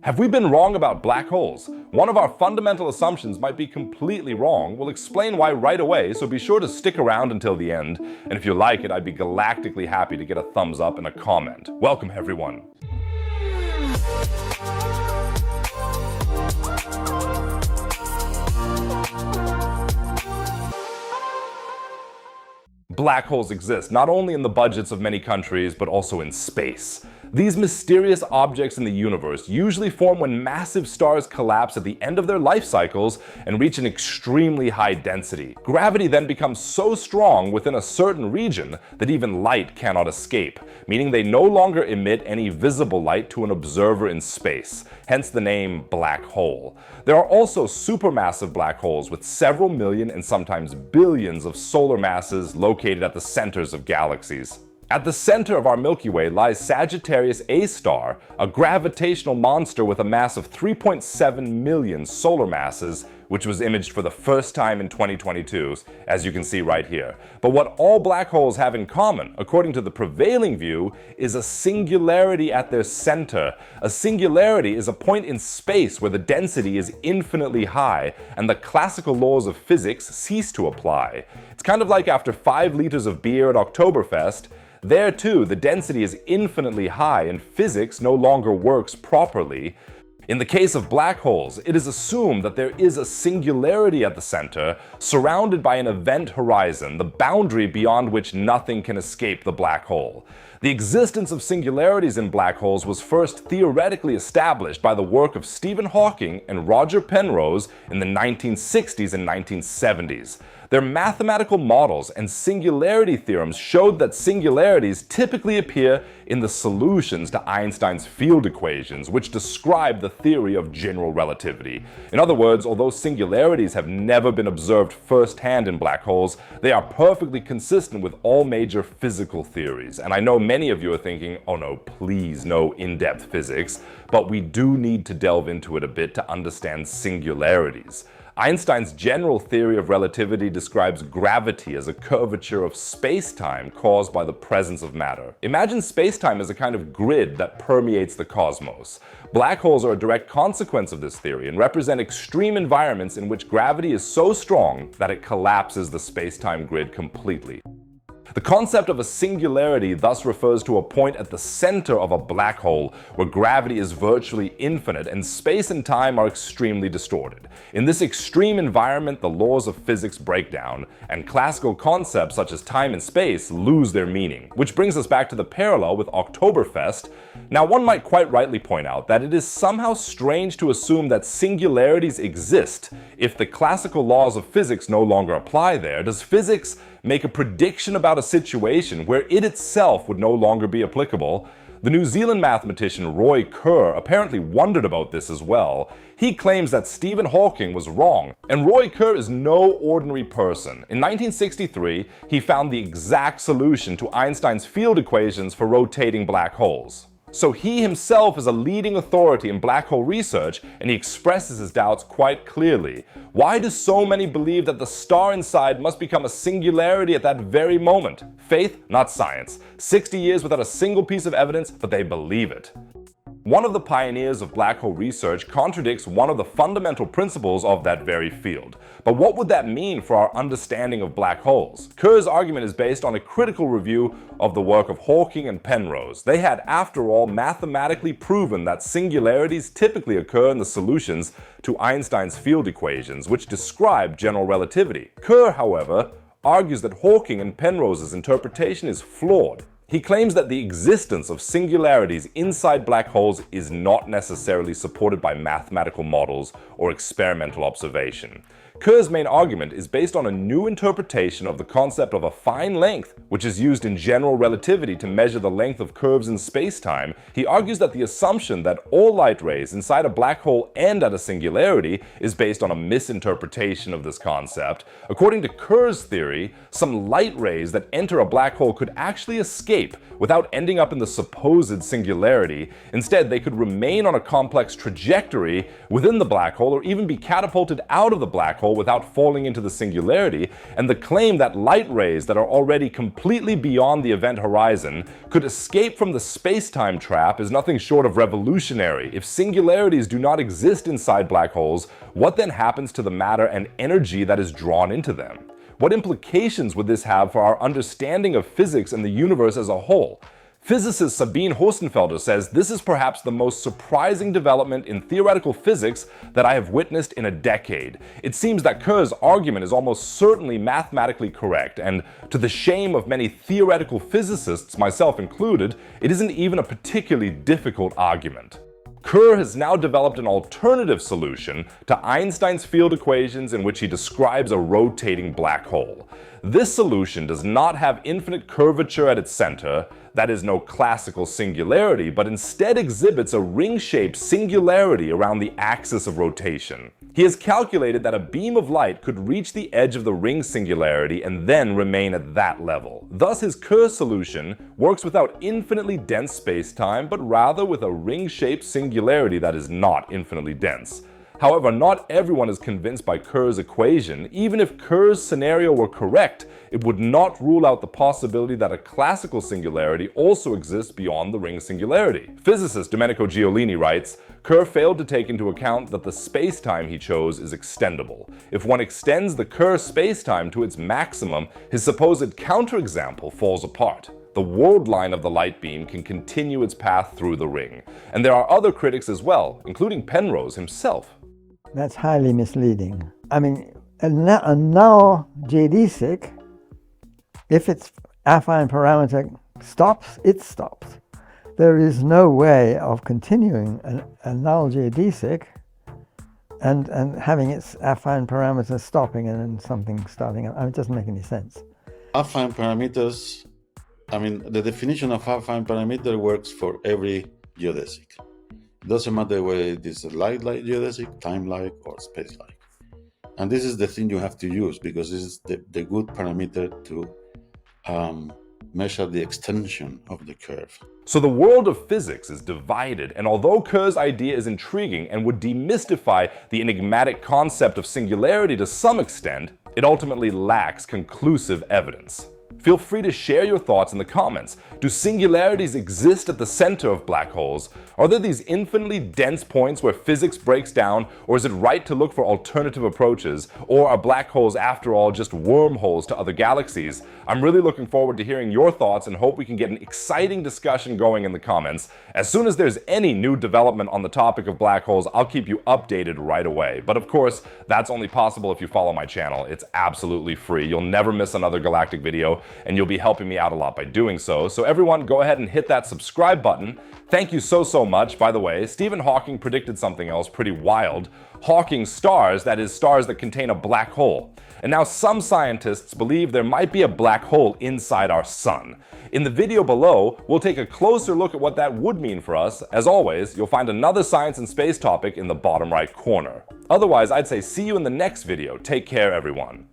Have we been wrong about black holes? One of our fundamental assumptions might be completely wrong. We'll explain why right away, so be sure to stick around until the end. And if you like it, I'd be galactically happy to get a thumbs up and a comment. Welcome, everyone. Black holes exist not only in the budgets of many countries, but also in space. These mysterious objects in the universe usually form when massive stars collapse at the end of their life cycles and reach an extremely high density. Gravity then becomes so strong within a certain region that even light cannot escape, meaning they no longer emit any visible light to an observer in space, hence the name black hole. There are also supermassive black holes with several million and sometimes billions of solar masses located at the centers of galaxies. At the center of our Milky Way lies Sagittarius A star, a gravitational monster with a mass of 3.7 million solar masses, which was imaged for the first time in 2022, as you can see right here. But what all black holes have in common, according to the prevailing view, is a singularity at their center. A singularity is a point in space where the density is infinitely high, and the classical laws of physics cease to apply. It's kind of like after 5 liters of beer at Oktoberfest. There too, the density is infinitely high and physics no longer works properly. In the case of black holes, it is assumed that there is a singularity at the center, surrounded by an event horizon, the boundary beyond which nothing can escape the black hole. The existence of singularities in black holes was first theoretically established by the work of Stephen Hawking and Roger Penrose in the 1960s and 1970s. Their mathematical models and singularity theorems showed that singularities typically appear in the solutions to Einstein's field equations, which describe the theory of general relativity. In other words, although singularities have never been observed firsthand in black holes, they are perfectly consistent with all major physical theories. And I know many of you are thinking, oh no, please, no in-depth physics, but we do need to delve into it a bit to understand singularities. Einstein's general theory of relativity describes gravity as a curvature of spacetime caused by the presence of matter. Imagine spacetime as a kind of grid that permeates the cosmos. Black holes are a direct consequence of this theory and represent extreme environments in which gravity is so strong that it collapses the spacetime grid completely. The concept of a singularity thus refers to a point at the center of a black hole where gravity is virtually infinite and space and time are extremely distorted. In this extreme environment, the laws of physics break down, and classical concepts such as time and space lose their meaning. Which brings us back to the parallel with Oktoberfest. Now, one might quite rightly point out that it is somehow strange to assume that singularities exist if the classical laws of physics no longer apply there. Does physics make a prediction about a situation where it itself would no longer be applicable? The New Zealand mathematician Roy Kerr apparently wondered about this as well. He claims that Stephen Hawking was wrong, and Roy Kerr is no ordinary person. In 1963, he found the exact solution to Einstein's field equations for rotating black holes. So he himself is a leading authority in black hole research, and he expresses his doubts quite clearly. Why do so many believe that the star inside must become a singularity at that very moment? Faith, not science. 60 years without a single piece of evidence, but they believe it. One of the pioneers of black hole research contradicts one of the fundamental principles of that very field. But what would that mean for our understanding of black holes? Kerr's argument is based on a critical review of the work of Hawking and Penrose. They had, after all, mathematically proven that singularities typically occur in the solutions to Einstein's field equations, which describe general relativity. Kerr, however, argues that Hawking and Penrose's interpretation is flawed. He claims that the existence of singularities inside black holes is not necessarily supported by mathematical models or experimental observation. Kerr's main argument is based on a new interpretation of the concept of a fine length, which is used in general relativity to measure the length of curves in space-time. He argues that the assumption that all light rays inside a black hole end at a singularity is based on a misinterpretation of this concept. According to Kerr's theory, some light rays that enter a black hole could actually escape without ending up in the supposed singularity. Instead, they could remain on a complex trajectory within the black hole or even be catapulted out of the black hole hole without falling into the singularity, and the claim that light rays that are already completely beyond the event horizon could escape from the space-time trap is nothing short of revolutionary. If singularities do not exist inside black holes, what then happens to the matter and energy that is drawn into them? What implications would this have for our understanding of physics and the universe as a whole? Physicist Sabine Hostenfelder says this is perhaps the most surprising development in theoretical physics that I have witnessed in a decade. It seems that Kerr's argument is almost certainly mathematically correct, and to the shame of many theoretical physicists, myself included, it isn't even a particularly difficult argument. Kerr has now developed an alternative solution to Einstein's field equations in which he describes a rotating black hole. This solution does not have infinite curvature at its center, that is no classical singularity, but instead exhibits a ring-shaped singularity around the axis of rotation. He has calculated that a beam of light could reach the edge of the ring singularity and then remain at that level. Thus, his Kerr solution works without infinitely dense space-time, but rather with a ring-shaped singularity that is not infinitely dense. However, not everyone is convinced by Kerr's equation. Even if Kerr's scenario were correct, it would not rule out the possibility that a classical singularity also exists beyond the ring singularity. Physicist Domenico Giolini writes, Kerr failed to take into account that the spacetime he chose is extendable. If one extends the Kerr spacetime to its maximum, his supposed counterexample falls apart. The world line of the light beam can continue its path through the ring. And there are other critics as well, including Penrose himself. That's highly misleading. I mean, a null geodesic, if its affine parameter stops, it stops. There is no way of continuing a null geodesic and having its affine parameter stopping and then something starting up. I mean, it doesn't make any sense. Affine parameters, I mean, the definition of affine parameter works for every geodesic. It doesn't matter whether it is a light-like geodesic, time-like, or space-like. And this is the thing you have to use because this is the good parameter to measure the extension of the curve. So the world of physics is divided, and although Kerr's idea is intriguing and would demystify the enigmatic concept of singularity to some extent, it ultimately lacks conclusive evidence. Feel free to share your thoughts in the comments. Do singularities exist at the center of black holes? Are there these infinitely dense points where physics breaks down, or is it right to look for alternative approaches? Or are black holes, after all, just wormholes to other galaxies? I'm really looking forward to hearing your thoughts and hope we can get an exciting discussion going in the comments. As soon as there's any new development on the topic of black holes, I'll keep you updated right away. But of course, that's only possible if you follow my channel. It's absolutely free. You'll never miss another galactic video, and you'll be helping me out a lot by doing so. So everyone, go ahead and hit that subscribe button. Thank you so much. By the way, Stephen Hawking predicted something else pretty wild. Hawking stars, that is, stars that contain a black hole. And now some scientists believe there might be a black hole inside our sun. In the video below, we'll take a closer look at what that would mean for us. As always, you'll find another science and space topic in the bottom right corner. Otherwise, I'd say see you in the next video. Take care, everyone.